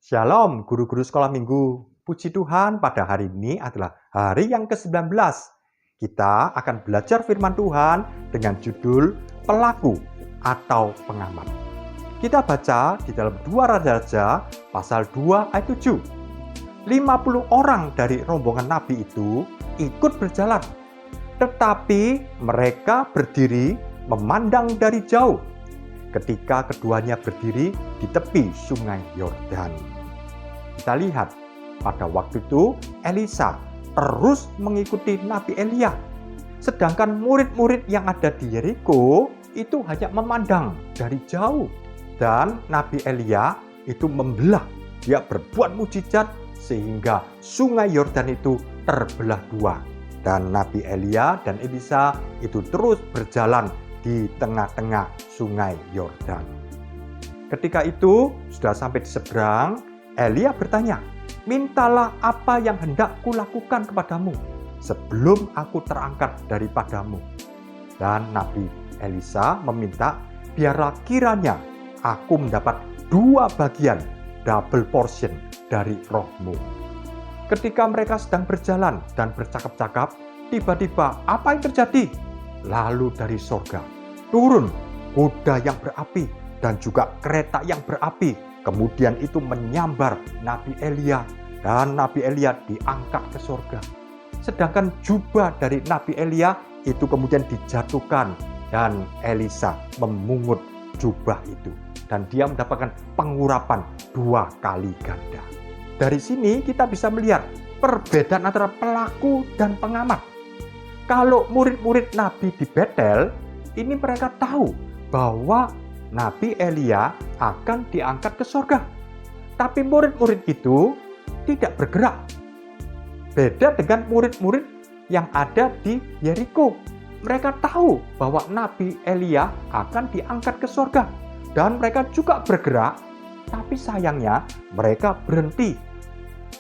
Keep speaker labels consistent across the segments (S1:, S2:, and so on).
S1: Shalom guru-guru sekolah minggu. Puji Tuhan pada hari ini adalah hari yang ke-19. Kita akan belajar firman Tuhan dengan judul Pelaku atau Pengamat. Kita baca di dalam 2 Raja-Raja pasal 2 ayat 7. 50 orang dari rombongan nabi itu ikut berjalan. Tetapi mereka berdiri memandang dari jauh ketika keduanya berdiri di tepi sungai Yordan. Kita lihat, pada waktu itu Elisa terus mengikuti Nabi Elia. Sedangkan murid-murid yang ada di Yeriko itu hanya memandang dari jauh. Dan Nabi Elia itu membelah, dia berbuat mukjizat sehingga sungai Yordan itu terbelah dua. Dan Nabi Elia dan Elisa itu terus berjalan di tengah-tengah sungai Yordan. Ketika itu sudah sampai di seberang, Elia bertanya, "Mintalah apa yang hendak kulakukan kepadamu sebelum aku terangkat daripadamu." Dan Nabi Elisa meminta, "Biarlah kiranya aku mendapat 2 bagian double portion dari rohmu." Ketika mereka sedang berjalan dan bercakap-cakap, tiba-tiba apa yang terjadi? Lalu dari sorga turun kuda yang berapi dan juga kereta yang berapi. Kemudian itu menyambar Nabi Elia dan Nabi Elia diangkat ke surga. Sedangkan jubah dari Nabi Elia itu kemudian dijatuhkan dan Elisa memungut jubah itu. Dan dia mendapatkan pengurapan 2 kali ganda. Dari sini kita bisa melihat perbedaan antara pelaku dan pengamat. Kalau murid-murid Nabi di Betel, ini mereka tahu bahwa Nabi Elia akan diangkat ke surga. Tapi murid-murid itu tidak bergerak. Beda dengan murid-murid yang ada di Yeriko. Mereka tahu bahwa Nabi Elia akan diangkat ke surga. Dan mereka juga bergerak, tapi sayangnya mereka berhenti.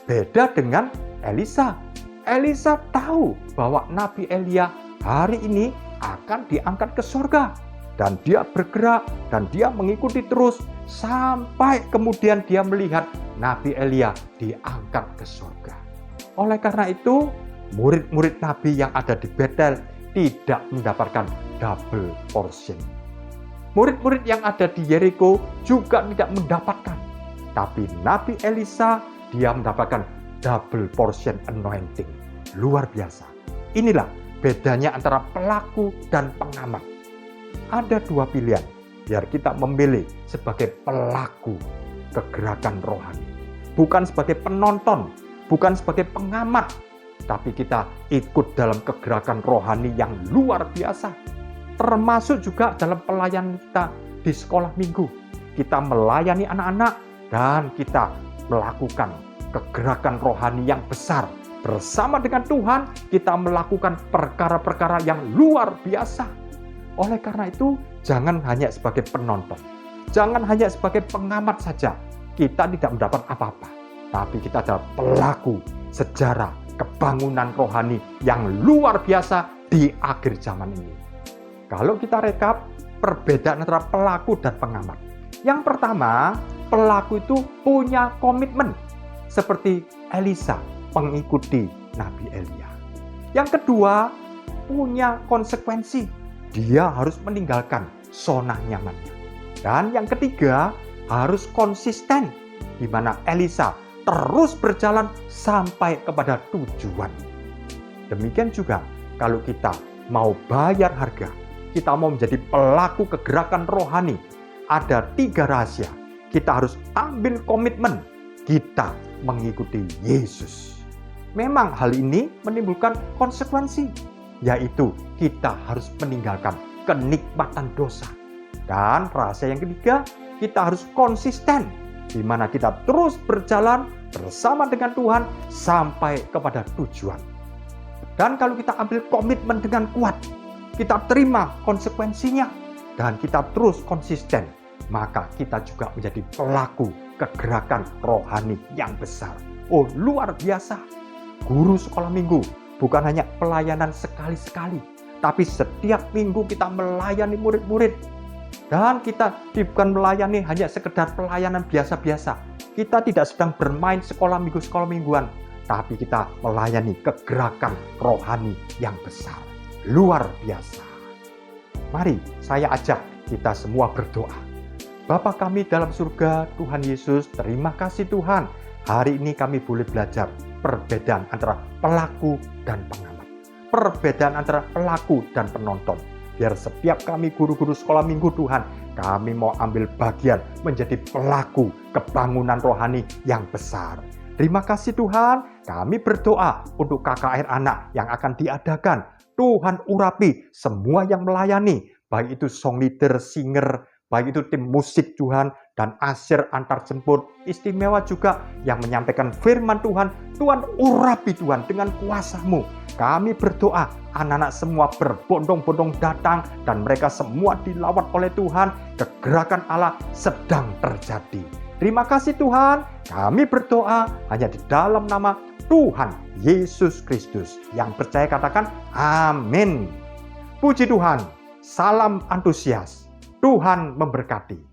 S1: Beda dengan Elisa. Elisa tahu bahwa Nabi Elia hari ini akan diangkat ke surga. Dan dia bergerak dan dia mengikuti terus sampai kemudian dia melihat Nabi Elia diangkat ke surga. Oleh karena itu, murid-murid Nabi yang ada di Betel tidak mendapatkan double portion. Murid-murid yang ada di Yeriko juga tidak mendapatkan. Tapi Nabi Elisa, dia mendapatkan double portion anointing. Luar biasa. Inilah bedanya antara pelaku dan pengamat. Ada 2 pilihan, biar kita memilih sebagai pelaku kegerakan rohani. Bukan sebagai penonton, bukan sebagai pengamat, tapi kita ikut dalam kegerakan rohani yang luar biasa. Termasuk juga dalam pelayanan kita di sekolah minggu. Kita melayani anak-anak dan kita melakukan kegerakan rohani yang besar. Bersama dengan Tuhan, kita melakukan perkara-perkara yang luar biasa. Oleh karena itu, jangan hanya sebagai penonton. Jangan hanya sebagai pengamat saja. Kita tidak mendapat apa-apa. Tapi kita adalah pelaku sejarah kebangunan rohani yang luar biasa di akhir zaman ini. Kalau kita rekap perbedaan antara pelaku dan pengamat. Yang pertama, pelaku itu punya komitmen. Seperti Elisa, pengikuti Nabi Elia. Yang kedua, punya konsekuensi. Dia harus meninggalkan zona nyamannya. Dan yang ketiga, harus konsisten, di mana Elisa terus berjalan sampai kepada tujuan. Demikian juga kalau kita mau bayar harga, kita mau menjadi pelaku kegerakan rohani, ada 3 rahasia. Kita harus ambil komitmen, kita mengikuti Yesus. Memang hal ini menimbulkan konsekuensi, yaitu kita harus meninggalkan kenikmatan dosa. Dan rahasia yang ketiga, kita harus konsisten, di mana kita terus berjalan bersama dengan Tuhan sampai kepada tujuan. Dan kalau kita ambil komitmen dengan kuat, kita terima konsekuensinya, dan kita terus konsisten, maka kita juga menjadi pelaku kegerakan rohani yang besar. Oh, luar biasa. Guru sekolah minggu bukan hanya pelayanan sekali-sekali, tapi setiap minggu kita melayani murid-murid. Dan kita bukan melayani hanya sekedar pelayanan biasa-biasa, Kita tidak sedang bermain sekolah mingguan, tapi kita melayani kegerakan rohani yang besar. Luar biasa. Mari saya ajak kita semua berdoa. Bapa kami dalam surga, Tuhan Yesus, terima kasih Tuhan. Hari ini kami boleh belajar perbedaan antara pelaku dan pengamat. Perbedaan antara pelaku dan penonton. Biar setiap kami guru-guru sekolah minggu Tuhan, kami mau ambil bagian menjadi pelaku kebangunan rohani yang besar. Terima kasih Tuhan, kami berdoa untuk KKR anak yang akan diadakan. Tuhan urapi semua yang melayani, baik itu song leader, singer, baik itu tim musik Tuhan, dan asir antar jemput, istimewa juga yang menyampaikan firman Tuhan. Tuhan urapi Tuhan dengan kuasa-Mu. Kami berdoa, anak-anak semua berbondong-bondong datang dan mereka semua dilawat oleh Tuhan. Kegerakan Allah sedang terjadi. Terima kasih Tuhan, kami berdoa hanya di dalam nama Tuhan Yesus Kristus. Yang percaya katakan amin. Puji Tuhan, salam antusias. Tuhan memberkati.